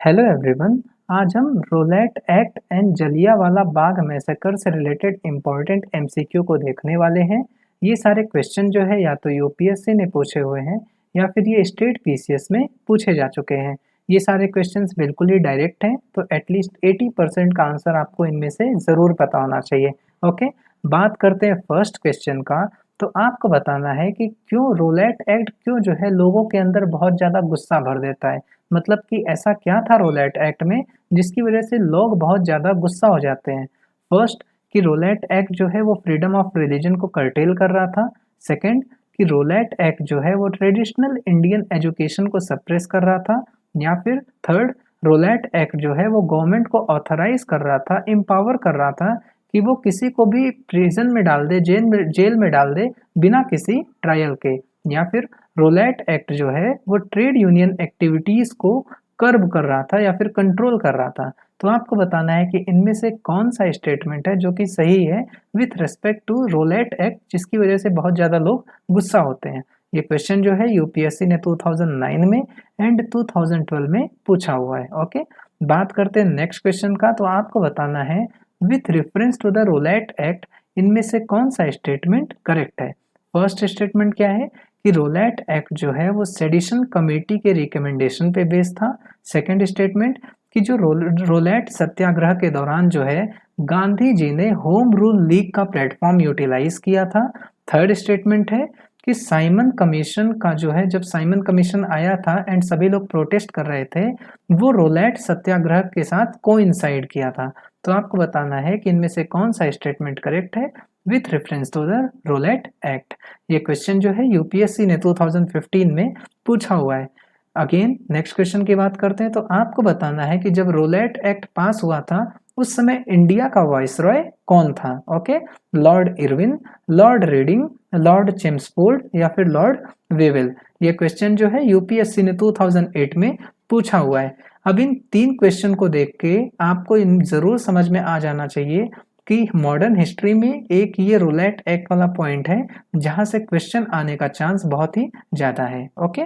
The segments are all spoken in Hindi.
Hello everyone. आज हम Rowlatt Act and Jallianwala Bagh massacre से रिलेटेड इम्पोर्टेंट एमसीक्यू को देखने वाले हैं। ये सारे क्वेश्चन जो है या तो यूपीएससी ने पूछे हुए हैं या फिर ये स्टेट पीसीएस में पूछे जा चुके हैं। ये सारे क्वेश्चंस बिल्कुल ही डायरेक्ट हैं, तो एटलीस्ट 80% का आंसर आपको इनमें से ज़रूर पता होना चाहिए। ओके, बात करते हैं फर्स्ट क्वेश्चन का। तो आपको बताना है कि क्यों रोलेट एक्ट क्यों जो है लोगों के अंदर बहुत ज़्यादा गुस्सा भर देता है। मतलब कि ऐसा क्या था रोलेट एक्ट में जिसकी वजह से लोग बहुत ज़्यादा गुस्सा हो जाते हैं। फर्स्ट, कि रोलेट एक्ट जो है वो फ्रीडम ऑफ रिलीजन को कर्टेल कर रहा था। सेकंड, कि रोलेट एक्ट जो है वो ट्रेडिशनल इंडियन एजुकेशन को सप्रेस कर रहा था। या फिर थर्ड, रोलेट एक्ट जो है वो गवर्नमेंट को ऑथराइज कर रहा था, एम्पावर कर रहा था कि वो किसी को भी प्रिजन में डाल दे, जेल में डाल दे बिना किसी ट्रायल के। या फिर रोलेट एक्ट जो है वो ट्रेड यूनियन एक्टिविटीज को कर्ब कर रहा था या फिर कंट्रोल कर रहा था। तो आपको बताना है कि इनमें से कौन सा स्टेटमेंट है जो कि सही है with respect to Rowlatt Act, जिसकी वजह से बहुत ज़्यादा लोग गुस्सा होते हैं। ये क्वेश्चन जो है यूपीएससी ने 2009 में एंड 2012 में पूछा हुआ है। ओके, बात करते हैं नेक्स्ट क्वेश्चन का। तो आपको बताना है with reference to the Rowlatt Act इनमें से कौन सा स्टेटमेंट करेक्ट है। फर्स्ट स्टेटमेंट क्या है कि रोलेट एक्ट जो है वो सेडिशन कमेटी के रिकमेंडेशन पे बेस्ड था। सेकंड स्टेटमेंट कि जो रोलेट सत्याग्रह के दौरान जो है गांधी जी ने होम रूल लीग का प्लेटफॉर्म यूटिलाइज किया था। थर्ड स्टेटमेंट है कि साइमन कमीशन का जो है, जब साइमन कमीशन आया था एंड सभी लोग प्रोटेस्ट कर रहे थे, वो रोलेट सत्याग्रह के साथ कोइंसाइड किया था। तो आपको बताना है कि इनमें से कौन सा स्टेटमेंट करेक्ट है with reference to the Rowlatt Act. ये क्वेश्चन जो है यूपीएससी ने 2015 में पूछा हुआ है। अगेन नेक्स्ट क्वेश्चन की बात करते हैं। तो आपको बताना है कि जब रोलेट एक्ट पास हुआ था उस समय इंडिया का वाइसरॉय कौन था। Okay, Lord Irwin, Lord reading, Lord Chelmsford या फिर लॉर्ड वेवेल। ये क्वेश्चन जो है यूपीएससी ने 2008 में पूछा हुआ है। अब इन तीन क्वेश्चन को देख के आपको इन जरूर समझ में आ जाना चाहिए कि मॉडर्न हिस्ट्री में एक ये रोलेट एक्ट वाला पॉइंट है जहां से क्वेश्चन आने का चांस बहुत ही ज्यादा है। ओके,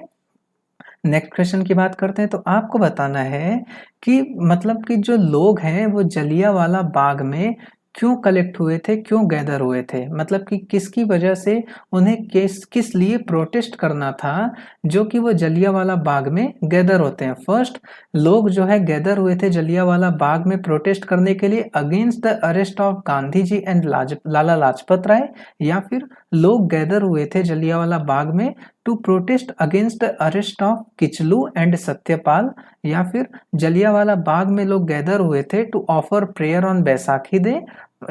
नेक्स्ट क्वेश्चन की बात करते हैं। तो आपको बताना है कि मतलब कि जो लोग हैं वो जलियांवाला बाग में क्यों कलेक्ट हुए थे, क्यों गैदर हुए थे, मतलब कि किसकी वजह से उन्हें किस लिए प्रोटेस्ट करना था जो कि वो जलियांवाला बाग में गैदर होते हैं। फर्स्ट, लोग जो है गैदर हुए थे जलियांवाला बाग में प्रोटेस्ट करने के लिए against the arrest of Gandhi ji and Lala Lajpat Rai. या फिर लोग गैदर हुए थे जलियांवाला बाग में to protest against the arrest of Kitchlew and Satyapal. या फिर जलियांवाला बाग में लोग गैदर हुए थे to offer prayer on Baisakhi day.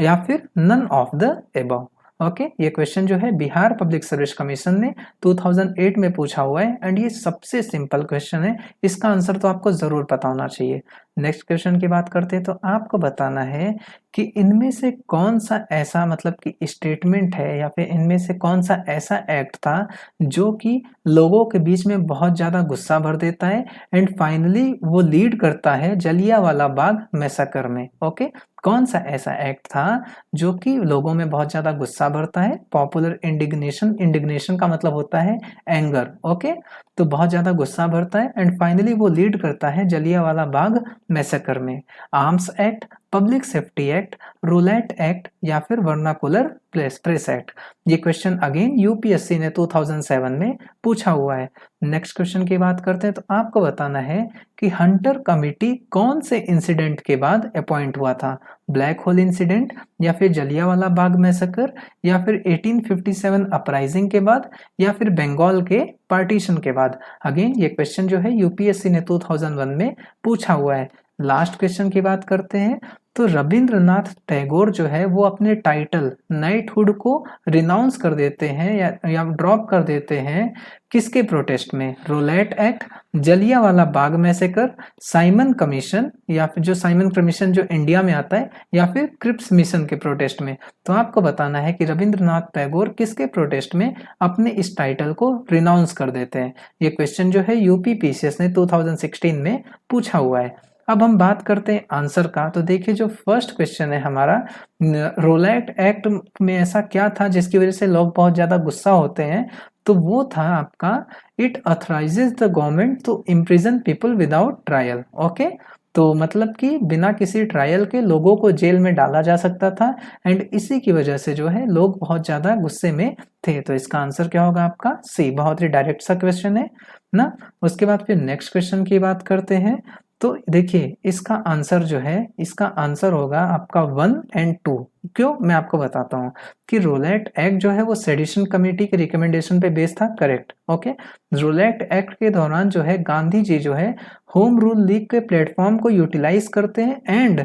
या फिर none of the above. Okay, ये क्वेश्चन जो है बिहार पब्लिक सर्विस कमीशन ने 2008 में पूछा हुआ है एंड ये सबसे सिंपल क्वेश्चन है, इसका आंसर तो आपको जरूर पता होना चाहिए। नेक्स्ट क्वेश्चन की बात करते हैं। तो आपको बताना है कि इनमें से कौन सा ऐसा मतलब कि स्टेटमेंट है या फिर इनमें से कौन सा ऐसा एक्ट था जो कि लोगों के बीच में बहुत ज्यादा गुस्सा भर देता है एंड फाइनली वो लीड करता है जलियांवाला बाग मैसेकर में। ओके, कौन सा ऐसा एक्ट था जो कि लोगों में बहुत ज्यादा गुस्सा भरता है। पॉपुलर इंडिग्नेशन, इंडिग्नेशन का मतलब होता है एंगर। ओके, तो बहुत ज्यादा गुस्सा भरता है एंड फाइनली वो लीड करता है जलियांवाला बाग मैसेकर में। Arms Act, public safety act, Rowlatt Act या फिर वर्नाकुलर प्रेस एक्ट। ये क्वेश्चन अगेन यूपीएससी ने 2007 में पूछा हुआ है। नेक्स्ट क्वेश्चन की बात करते हैं। तो आपको बताना है कि हंटर कमिटी कौन से इंसिडेंट के बाद अपॉइंट हुआ था। ब्लैक होल इंसिडेंट या फिर जलियांवाला बाग मैसेकर या फिर 1857 अपराइजिंग के बाद या फिर बंगाल के पार्टीशन के बाद। अगेन ये क्वेश्चन जो है यूपीएससी ने 2001 में पूछा हुआ है। लास्ट क्वेश्चन की बात करते हैं। तो रविंद्रनाथ टैगोर जो है वो अपने टाइटल नाइटहुड को रिनाउंस कर देते हैं या ड्रॉप कर देते हैं किसके प्रोटेस्ट में। Roulette act, Jallianwala Bagh massacre, Simon commission या फिर जो साइमन कमीशन जो इंडिया में आता है, या फिर क्रिप्स मिशन के प्रोटेस्ट में। तो आपको बताना है कि रविंद्रनाथ टैगोर किसके प्रोटेस्ट में अपने इस टाइटल को रिनाउंस कर देते हैं। ये क्वेश्चन जो है यूपी पीसीएस ने 2016 में पूछा हुआ है। अब हम बात करते हैं आंसर का। तो देखिए जो फर्स्ट क्वेश्चन है हमारा, रोलेट एक्ट में ऐसा क्या था जिसकी वजह से लोग बहुत ज्यादा गुस्सा होते हैं। तो वो था आपका it authorises the government to imprison people without trial. Okay, तो मतलब कि बिना किसी ट्रायल के लोगों को जेल में डाला जा सकता था एंड इसी की वजह से जो है लोग बहुत ज़्यादा गुस्से में थे। तो इसका आंसर क्या होगा आपका सी। बहुत ही डायरेक्ट सा क्वेश्चन है ना। उसके बाद फिर नेक्स्ट क्वेश्चन की बात करते हैं। तो देखिए इसका आंसर जो है, इसका आंसर होगा आपका 1 एंड 2। क्यों, मैं आपको बताता हूँ कि रोलेट एक्ट जो है वो सेडिशन कमेटी के रिकमेंडेशन पे बेस्ड था। करेक्ट। ओके, रोलेट एक्ट के दौरान जो है गांधी जी जो है होम रूल लीग के प्लेटफॉर्म को यूटिलाइज करते हैं एंड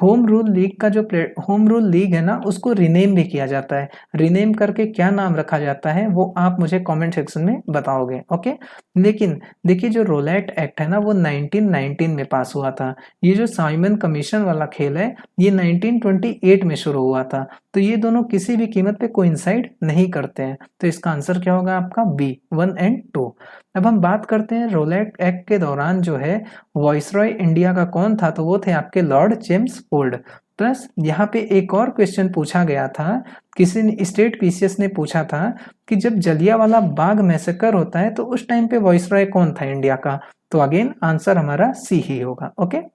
होम रूल लीग का जो होम रूल लीग है ना उसको रिनेम भी किया जाता है। रिनेम करके क्या नाम रखा जाता है वो आप मुझे कमेंट सेक्शन में बताओगे। ओके, लेकिन देखिए जो रोलेट एक्ट है ना वो 1919 में पास हुआ था। ये जो साइमन कमीशन वाला खेल है ये 1928 में शुरू हुआ था। तो ये दोनों किसी भी कीमत पे कोइंसाइड नहीं करते हैं। तो इसका आंसर क्या होगा आपका बी, 1 एंड 2। अब हम बात करते हैं रोलेट एक्ट के दौरान जो है वॉइसरॉय इंडिया का कौन था, तो वो थे आपके लॉर्ड जेम्स फोर्ड। प्लस यहाँ पे एक और क्वेश्चन पूछा गया था, किसी ने स्टेट पीसीएस ने पूछा था कि जब जलियांवाला बाग मैसेकर होता है तो उस टाइम पे वॉइसरॉय कौन था इंडिया का, तो अगेन आंसर हमारा सी ही होगा। ओके,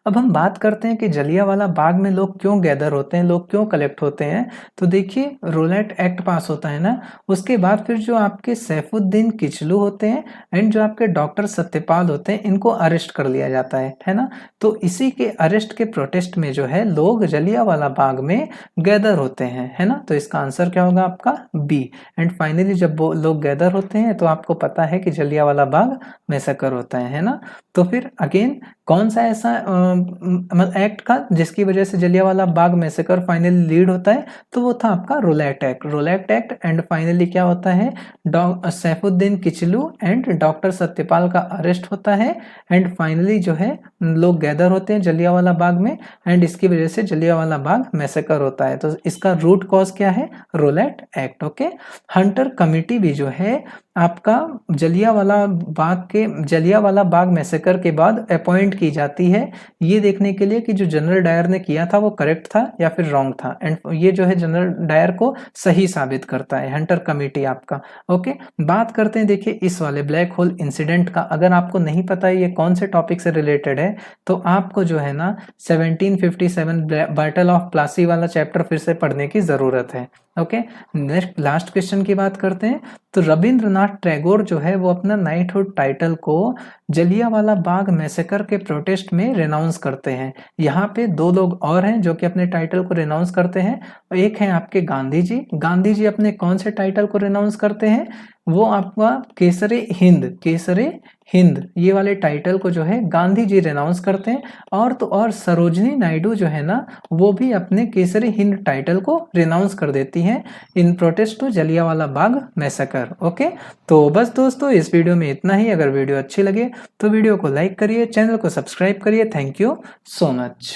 अब हम बात करते हैं कि जलियांवाला बाग में लोग क्यों गैदर होते हैं, लोग क्यों कलेक्ट होते हैं। तो देखिए रोलेट एक्ट पास होता है ना, उसके बाद फिर जो आपके सैफुद्दीन किचलू होते हैं एंड जो आपके डॉक्टर सत्यपाल होते हैं इनको अरेस्ट कर लिया जाता है ना। तो इसी के अरेस्ट के प्रोटेस्ट में जो है लोग जलियांवाला बाग में गैदर होते हैं, है ना। तो इसका आंसर क्या होगा आपका बी। एंड फाइनली जब वो लोग गैदर होते हैं तो आपको पता है कि जलियांवाला बाग मैसेकर होता है ना। तो फिर अगेन कौन सा ऐसा एक्ट का जिसकी वजह से Jallianwala Bagh massacre finally lead होता है, तो वो था आपका Rowlatt Act. Rowlatt Act and finally क्या होता है, सैफुद्दीन किचलू एंड डॉक्टर सत्यपाल का अरेस्ट होता है एंड फाइनली जो है लोग गैदर होते हैं जलियांवाला बाग में एंड इसकी वजह से जलियांवाला बाग मैसेकर होता है। तो इसका रूट कॉज क्या है, Rowlatt Act. Okay, Hunter committee भी जो है आपका जलियांवाला बाग मैसेकर के बाद अपॉइंट की जाती है, ये देखने के लिए कि जो जनरल डायर ने किया था वो करेक्ट था या फिर रॉन्ग था एंड ये जो है जनरल डायर को सही साबित करता है हंटर कमेटी आपका। ओके, बात करते हैं देखिए इस वाले ब्लैक होल इंसिडेंट का। अगर आपको नहीं पता है ये कौन से टॉपिक से रिलेटेड है तो आपको जो है ना 1757 बैटल ऑफ प्लासी वाला चैप्टर फिर से पढ़ने की जरूरत है। ओके, नेक्स्ट लास्ट क्वेश्चन की बात करते हैं। तो रविंद्रनाथ टैगोर जो है वो अपना नाइटहुड टाइटल को जलियांवाला बाग मैसेकर के प्रोटेस्ट में रिनाउंस करते हैं। यहाँ पे दो लोग और हैं जो कि अपने टाइटल को रिनाउंस करते हैं। एक है आपके गांधी जी। गांधी जी अपने कौन से टाइटल को रिनाउंस करते हैं, वो आपका केसरे हिंद ये वाले टाइटल को जो है गांधी जी रिनाउंस करते हैं। और सरोजनी नायडू जो है ना वो भी अपने केसरी हिंद टाइटल को रिनाउंस कर देती हैं in protest to Jallianwala Bagh massacre. Okay, तो बस दोस्तों इस वीडियो में इतना ही। अगर वीडियो अच्छी लगे तो वीडियो को लाइक करिए, चैनल को सब्सक्राइब करिए। Thank you so much.